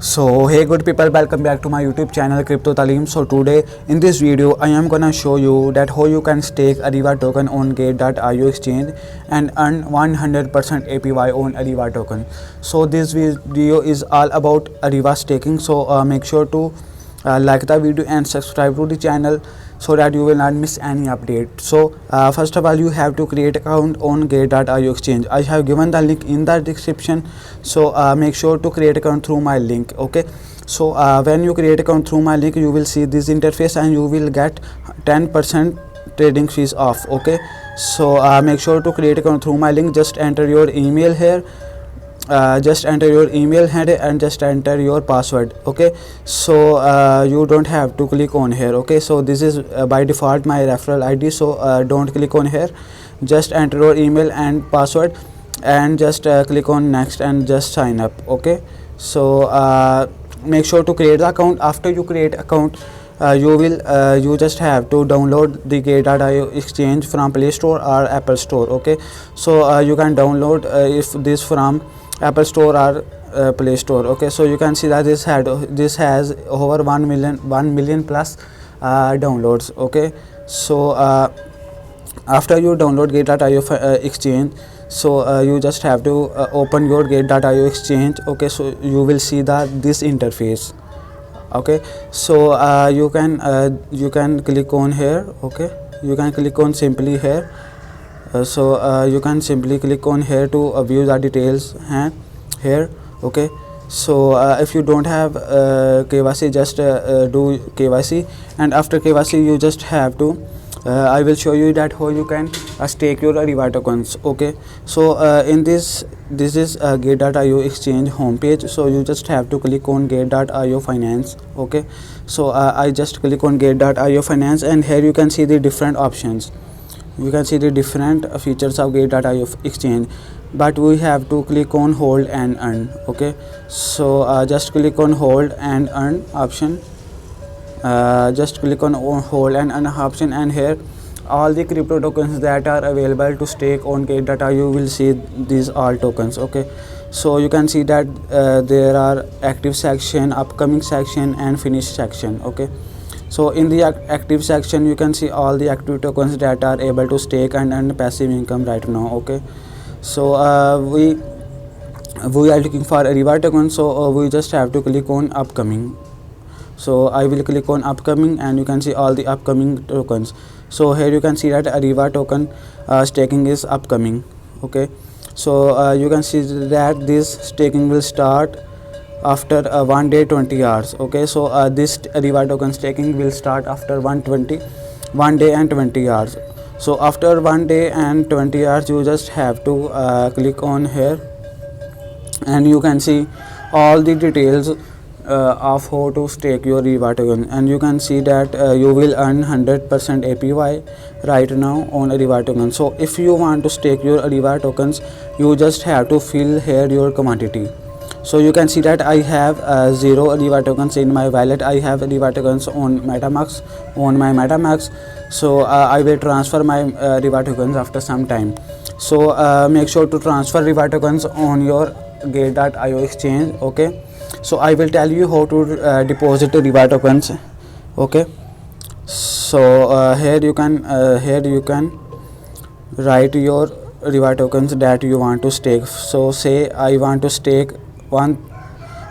So hey good people, welcome back to my YouTube channel Crypto Talim. So today in this video I am gonna show you that how you can stake Ariva token on Gate.io exchange and earn 100% APY on Ariva token. So this video is all about Ariva staking. So make sure to like the video and subscribe to the channel so that you will not miss any update. So first of all, you have to create account on Gate.io exchange. I have given the link in the description, so make sure to create account through my link. Okay, so when you create account through my link, you will see this interface and you will get 10% trading fees off. Okay, so make sure to create account through my link. Just enter your email here, and just enter your password. Okay, so you don't have to click on here. Okay, so this is by default my referral ID, so don't click on here. Just enter your email and password and just click on next and just sign up. Okay, so make sure to create the account. After you create account, you just have to download the Gate.io exchange from Play Store or Apple Store. Okay, so you can download if this from Apple Store or Play Store. Okay, so you can see that this has over 1 million plus downloads. Okay, so after you download Gate.io exchange, so you just have to open your Gate.io exchange. Okay, so you will see this interface. Okay, so you can click on here. Okay, you can click on simply here. So you can simply click on here to view the details here. Okay, so if you don't have KYC, just do KYC, and after KYC you just have to I will show you that how you can stake your Ariva tokens. Okay, so in this is Gate.io exchange homepage, so you just have to click on Gate.io finance. Okay, so I just click on Gate.io finance, and here you can see the different options. You can see the different features of Gate.io exchange, but we have to click on hold and earn. Okay, so just click on hold and earn option. Just click on hold and earn option, and here all the crypto tokens that are available to stake on Gate.io, you will see these all tokens. Okay, so you can see that there are active section, upcoming section, and finished section. Okay, so in the active section you can see all the active tokens that are able to stake and earn passive income right now. Okay, so we are looking for Ariva token, so we just have to click on upcoming. So I will click on upcoming, and you can see all the upcoming tokens. So here you can see that Ariva token staking is upcoming. Okay, so you can see that this staking will start after 1 day 20 hours. Okay, so this Ariva token staking will start after 1 day and 20 hours. So after 1 day and 20 hours you just have to click on here, and you can see all the details of how to stake your Ariva token, and you can see that you will earn 100% APY right now on Ariva token. So if you want to stake your Ariva tokens, you just have to fill here your quantity. So you can see that I have 0 Ariva tokens in my wallet. I have Ariva tokens on MetaMask, so I will transfer my Ariva tokens after some time. So make sure to transfer Ariva tokens on your Gate.io exchange. Okay, so I will tell you how to deposit Ariva tokens. Okay, so here you can write your Ariva tokens that you want to stake. So say I want to stake 1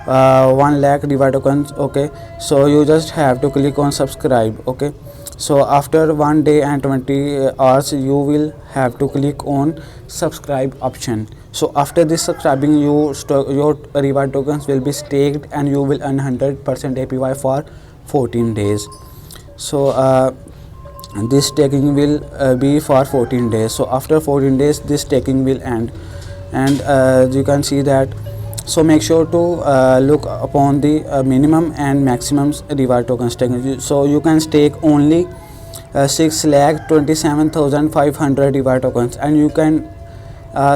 lakh Ariva tokens. Okay, so you just have to click on subscribe. Okay, so after 1 day and 20 hours you will have to click on subscribe option. So after this subscribing, your Ariva tokens will be staked and you will earn 100% APY for 14 days. So this staking will be for 14 days. So after 14 days this staking will end, and you can see that. So make sure to look upon the minimum and maximum Ariva token staking. So you can stake only 6,27,500 Ariva tokens, and you can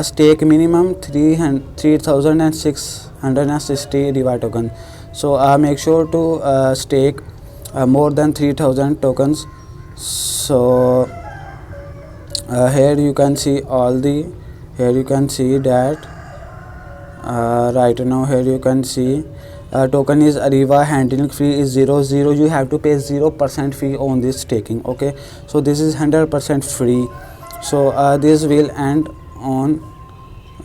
stake minimum 3,660 Ariva tokens. So make sure to stake more than 3,000 tokens. So here you can see that right now here you can see token is Ariva. Handling fee is 0. You have to pay 0% fee on this staking. Okay, so this is 100% free. So this will end on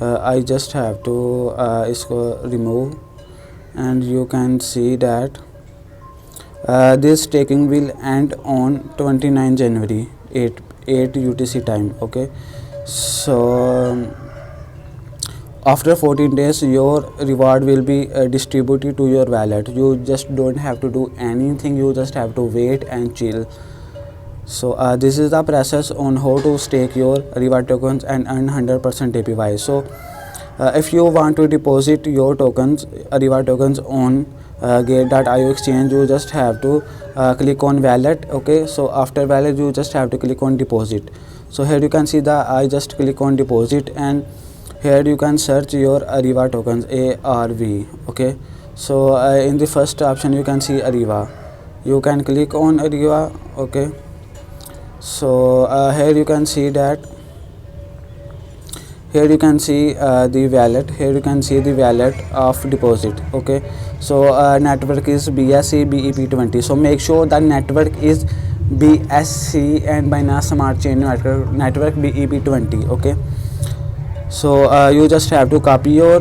I just have to isko remove, and you can see that this staking will end on 29 January 8 UTC time. Okay, so after 14 days your reward will be distributed to your wallet. You just don't have to do anything, you just have to wait and chill. So this is the process on how to stake your Ariva tokens and earn 100% APY. So if you want to deposit your tokens, Ariva tokens on gate.io exchange, you just have to click on wallet. Okay, so after wallet you just have to click on deposit. So here you can see I just click on deposit, and here you can search your Ariva tokens, ARV. Okay, so in the first option you can see Ariva. You can click on Ariva. Okay, so here you can see that here you can see the wallet. Here you can see the wallet of deposit. Okay, so network is BSC BEP20. So make sure the network is BSC and Binance Smart Chain network BEP20. Okay, so you just have to copy your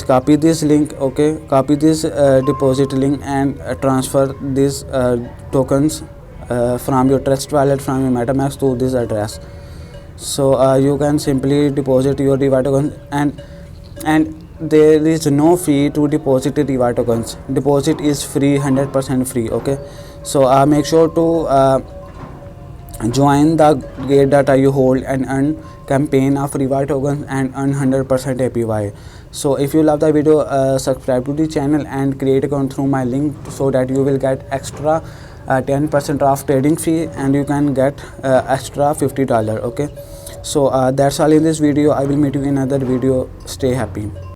copy this link. Okay, copy this deposit link and transfer these tokens from your trust wallet, from your MetaMask to this address. So you can simply deposit your Ariva tokens, and there is no fee to deposit Ariva tokens. Deposit is free, 100% free. Okay, so make sure to join the gate.io hold and earn campaign of Ariva tokens and earn 100% APY. So if you love the video, subscribe to the channel and create account through my link, so that you will get extra 10% off trading fee, and you can get extra $50. Okay, so that's all in this video. I will meet you in another video. Stay happy.